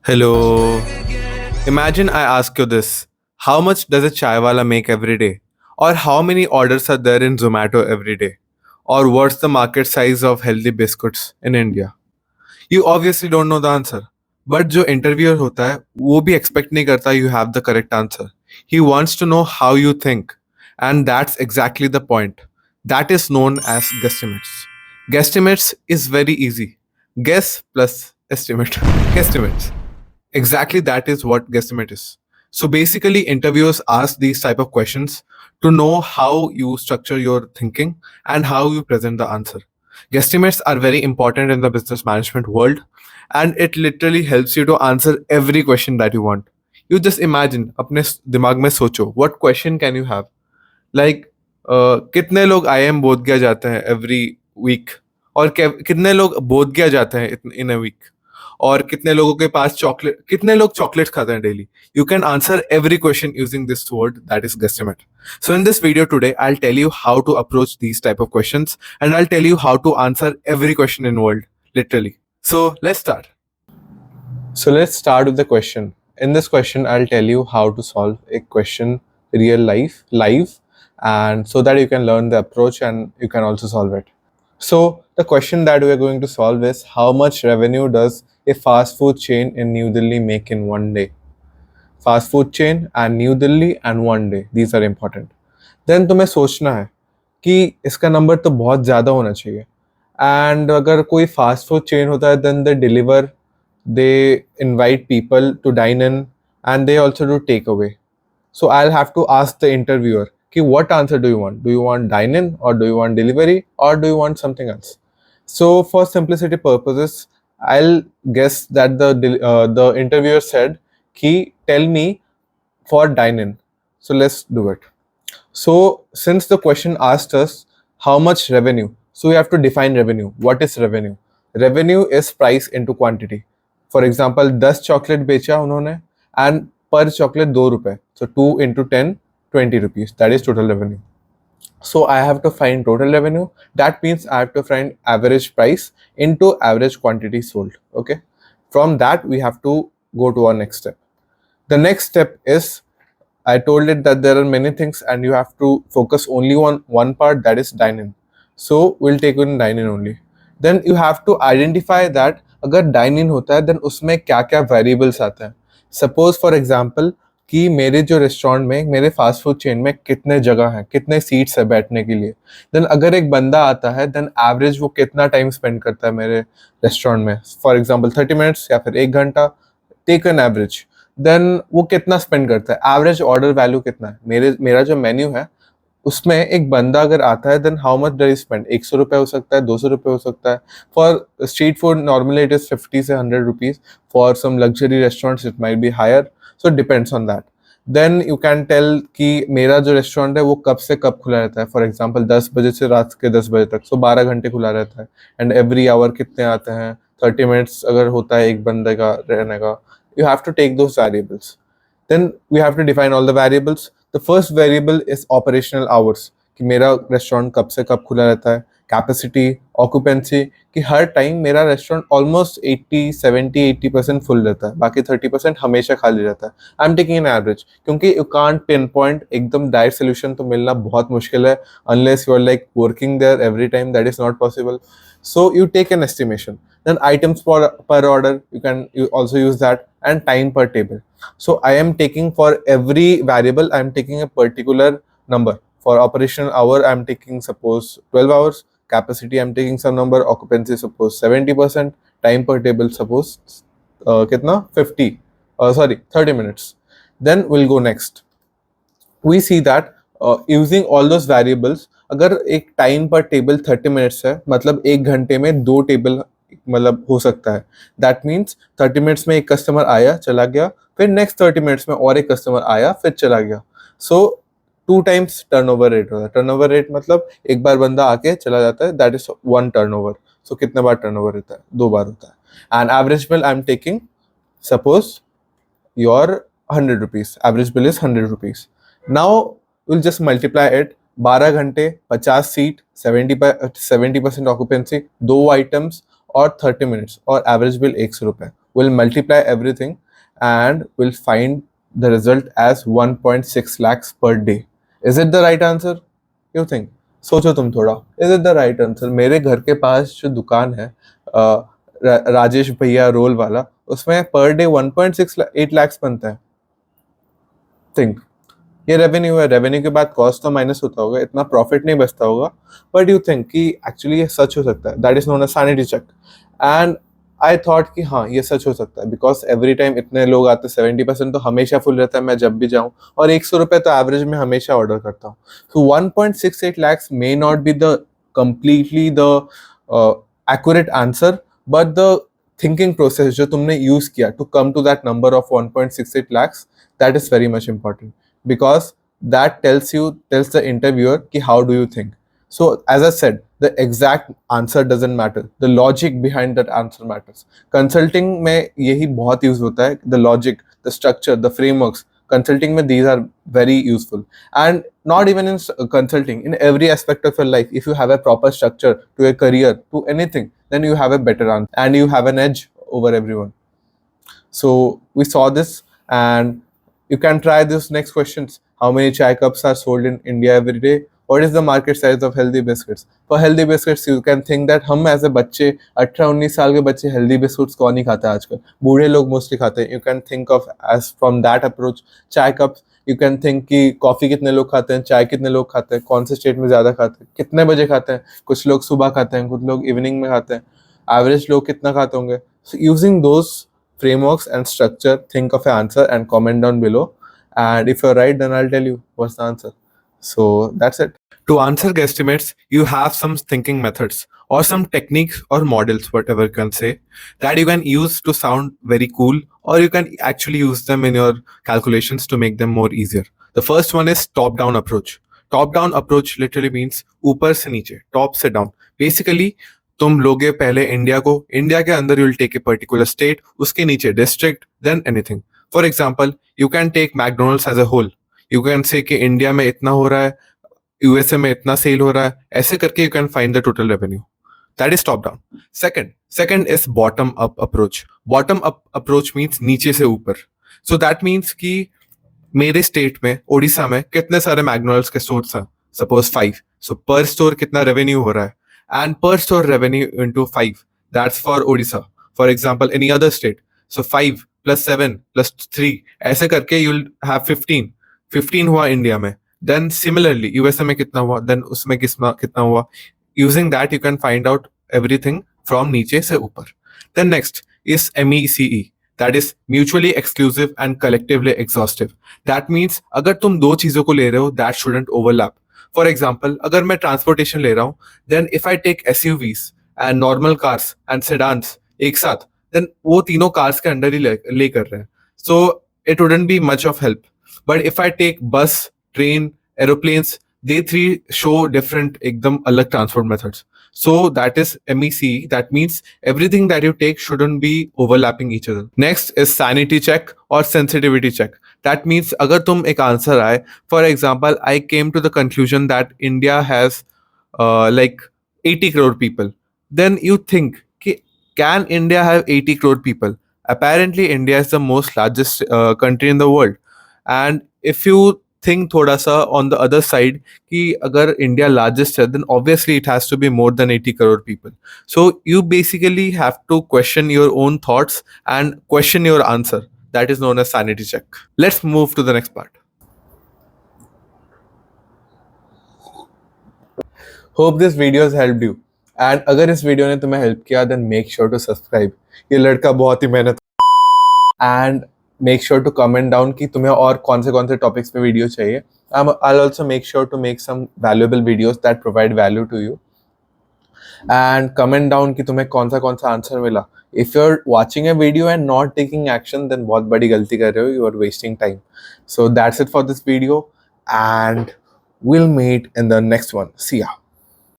Hello. Imagine I ask you this. How much does a chai wala make every day? Or how many orders are there in Zomato every day? Or what's the market size of healthy biscuits in India? You obviously don't know the answer. But जो interviewer होता है वो भी expect नहीं करता you have the correct answer. He wants to know how you think. And that's exactly the point. That is known as guesstimates. Guesstimates is very easy. Guess plus estimate. Guesstimates. Exactly, that is what guesstimate is. So basically, interviewers ask these type of questions to know how you structure your thinking and how you present the answer. Guesstimates are very important in the business management world, and it literally helps you to answer every question that you want. You just imagine, अपने दिमाग में सोचो, what question can you have? Like, कितने लोग IIM बोध गया जाते हैं every week? और कितने लोग बोध गया जाते हैं in a week? और कितने लोगों के पास चॉकलेट कितने लोग चॉकलेट खाते हैं daily you can answer every question using this word that is guesstimate. So in this video today I'll tell you how to approach these type of questions and I'll tell you how to answer every question in world literally. So let's start with the question. In this question I'll tell you how to solve a question real life live, and so that you can learn the approach and you can also solve it. So the question that we are going to solve is how much revenue does a fast food chain in New Delhi make in one day? Fast food chain and New Delhi and one day. These are important. Then तुम्हें सोचना है कि इसका number तो बहुत ज़्यादा होना चाहिए. And अगर कोई fast food chain होता है then they deliver, they invite people to dine in and they also do takeaway. So I'll have to ask the interviewer, कि what answer do you want? Do you want dine-in or do you want delivery or do you want something else? So for simplicity purposes, I'll guess that the interviewer said, कि tell me for dine-in. So let's do it. So since the question asked us how much revenue, so we have to define revenue. What is revenue? Revenue is price into quantity. For example, 10 chocolate बेचा उन्होंने and per chocolate 2 रुपए. So 2 into 10, 20 rupees. That is total revenue. So I have to find total revenue. That means I have to find average price into average quantity sold. Okay. From that, we have to go to our next step. The next step is I told it that there are many things and you have to focus only on one part, that is dine-in. So we'll take in dine-in only. Then you have to identify that अगर dine-in होता है then उसमें क्या क्या variables आते हैं. Suppose for example कि मेरे जो रेस्टोरेंट में मेरे फास्ट फूड चेन में कितने जगह हैं, कितने सीट्स है बैठने के लिए. देन अगर एक बंदा आता है देन एवरेज वो कितना टाइम स्पेंड करता है मेरे रेस्टोरेंट में. फॉर एग्जांपल 30 मिनट्स या फिर 1 घंटा. Take an average. देन वो कितना स्पेंड करता है, एवरेज ऑर्डर वैल्यू कितना है. मेरा जो मेन्यू है उसमें एक बंदा अगर आता है then how much does spend. 100 रुपये हो सकता है, 200 रुपये हो सकता है. For street food normally it is 50 से 100 rupees. For some luxury restaurants it might be higher. So depends on that. Then you can tell कि मेरा जो रेस्टोरेंट है वो कब से कब खुला रहता है. फॉर एग्जांपल 10 बजे से रात के 10 बजे तक. सो 12 घंटे खुला रहता है. एंड एवरी आवर कितने आते हैं, 30 मिनट्स अगर होता है एक बंदे का रहने का. You have to take those variables. Then we have to define all the variables. The first variable is operational hours, कि मेरा रेस्टोरेंट कब से कब खुला रहता है. कैपेसिटी, ऑक्यूपेंसी, कि हर टाइम मेरा रेस्टोरेंट ऑलमोस्ट 80 फुल रहता है, बाकी 30% हमेशा खाली रहता है. I am taking an average, क्योंकि यू कांट पिन पॉइंट एकदम डायरेक्ट सोल्यूशन तो मिलना बहुत मुश्किल है unless you are like working there every time. That is not possible. So you take an estimation. Then items per order, you also use that, and time per table. So I am taking for every variable, I am taking a particular number. For operational hour, I am taking suppose 12 hours. Capacity, I am taking some number. Occupancy, suppose 70%. Time per table, suppose kitna 50. 30 minutes. Then we'll go next. We see that using all those variables, अगर एक time पर table 30 minutes है मतलब 1 घंटे में 2 table मतलब हो सकता है. दैट मीन्स 30 मिनट्स में एक कस्टमर आया चला गया, फिर नेक्स्ट 30 मिनट्स में और एक कस्टमर आया फिर चला गया. सो 2 टाइम्स टर्नओवर रेट होता है. टर्नओवर रेट मतलब एक बार बंदा आके चला जाता है, दैट इज 1 टर्नओवर. सो कितने बार टर्नओवर होता है, 2 बार होता है. And average bill I am taking suppose your 100 rupees. Average bill is 100 rupees. Now will just multiply it. 12 घंटे, 50 सीट, 70% ऑक्यूपेंसी, 2 आइटम्स और 30 मिनट्स और एवरेज बिल 100 रुपये. we'll multiply everything and we'll find the result as 1.6 lakhs per day. Is it the right answer? You think? सोचो तुम थोड़ा. Is it the right answer? मेरे घर के पास जो दुकान है राजेश भैया रोल वाला, उसमें पर डे 1.68 lakhs बनता है. थिंक, ये रेवेन्यू है. रेवेन्यू के बाद कॉस्ट तो माइनस होता होगा, इतना प्रॉफिट नहीं बचता होगा. बट यू थिंक कि एक्चुअली ये सच हो सकता है. That is known a sanity check. And I thought कि हाँ ये सच हो सकता है, बिकॉज एवरी टाइम इतने लोग आते हैं, 70% तो हमेशा फुल रहता है मैं जब भी जाऊँ, और 100 रुपये तो एवरेज में हमेशा ऑर्डर करता हूँ. सो 1.68 lakhs may not be the completely the accurate answer, but the thinking process जो तुमने यूज किया to come to that number of 1.68 lakhs, that is very much important, because that tells the interviewer ki how do you think. So as I said, the exact answer doesn't matter, the logic behind that answer matters. Consulting में यही बहुत use होता है, the logic, the structure, the frameworks. Consulting में these are very useful, and not even in consulting, in every aspect of your life, if you have a proper structure to a career, to anything, then you have a better answer and you have an edge over everyone. So we saw this, and you can try this next questions. How many chai cups are sold in India every day? What is the market size of healthy biscuits? For healthy biscuits, you can think that हम as a बच्चे 18-19 साल के बच्चे healthy biscuits कौन ही खाता है आजकल? बूढ़े लोग mostly खाते हैं. You can think of as from that approach. Chai cups, you can think कि कॉफी कितने लोग खाते हैं, चाय कितने लोग खाते हैं, कौन से स्टेट में ज़्यादा खाते हैं, कितने बजे खाते हैं. कुछ लोग सुबह खाते हैं, कुछ लोग इवनिंग में खाते हैं. एवरेज लोग कितना खाते होंगे? So using those frameworks and structure, think of an answer and comment down below. And if you're right, then I'll tell you what's the answer. So that's it. To answer guesstimates, you have some thinking methods or some techniques or models, whatever you can say, that you can use to sound very cool, or you can actually use them in your calculations to make them more easier. The first one is top-down approach. Top-down approach literally means ऊपर से नीचे, top से down. Basically, तुम लोगे पहले India को, India के अंदर you'll take a particular state, उसके नीचे district, then anything. For example, you can take McDonald's as a whole. You can say कि इंडिया में इतना हो रहा है, यूएसए में इतना सेल हो रहा है, ऐसे करके you can find the total revenue. That is top down. Second is bottom up approach. Bottom up approach means नीचे से ऊपर. So that means कि मेरे स्टेट में, ओडिशा में कितने सारे मैकडोनल्ड्स के स्टोर्स हैं? Suppose 5. So per store कितना रेवेन्यू हो रहा है? And per store revenue into 5. That's for Odisha. For example, any other state. So 5 plus 7 plus 3. ऐसे करके you'll have 15. 15 हुआ इंडिया में. Then similarly, USA में कितना हुआ? Then उसमें कितना हुआ? Using that, you can find out everything from नीचे से ऊपर. Then next is MECE. That is mutually exclusive and collectively exhaustive. That means अगर तुम दो चीजों को ले रहे हो, that shouldn't overlap. For example, अगर मैं transportation ले रहा हूँ, then if I take SUVs and normal cars and sedans एक साथ, then वो तीनों cars के अंडर ही ले कर रहे हैं. So it wouldn't be much of help. But if I take bus, train, aeroplanes, they three show different एकदम अलग transport methods. So that is MECE. That means everything that you take shouldn't be overlapping each other. Next is sanity check or sensitivity check. That means अगर तुम एक answer आए, for example, I came to the conclusion that India has like 80 crore people. Then you think, can India have 80 crore people? Apparently, India is the most largest country in the world. And if you think थोड़ा सा on the other side कि अगर India largest है, then obviously it has to be more than 80 crore people. So you basically have to question your own thoughts and question your answer. That is known as sanity check. Let's move to the next part. Hope this video has helped you. And अगर इस video ने तुम्हें help किया, then make sure to subscribe. ये लड़का बहुत ही मेहनत. And make sure to comment down कि तुम्हें और कौन से टॉपिक्स पे वीडियो चाहिए. I'll also make sure to make some valuable videos that provide value to you. And comment down कि तुम्हें कौन सा आंसर मिला. If you're watching a video and not taking action, then बहुत बड़ी गलती कर रहे हो. You are wasting time. So that's it for this video, and we'll meet in the next one. See ya.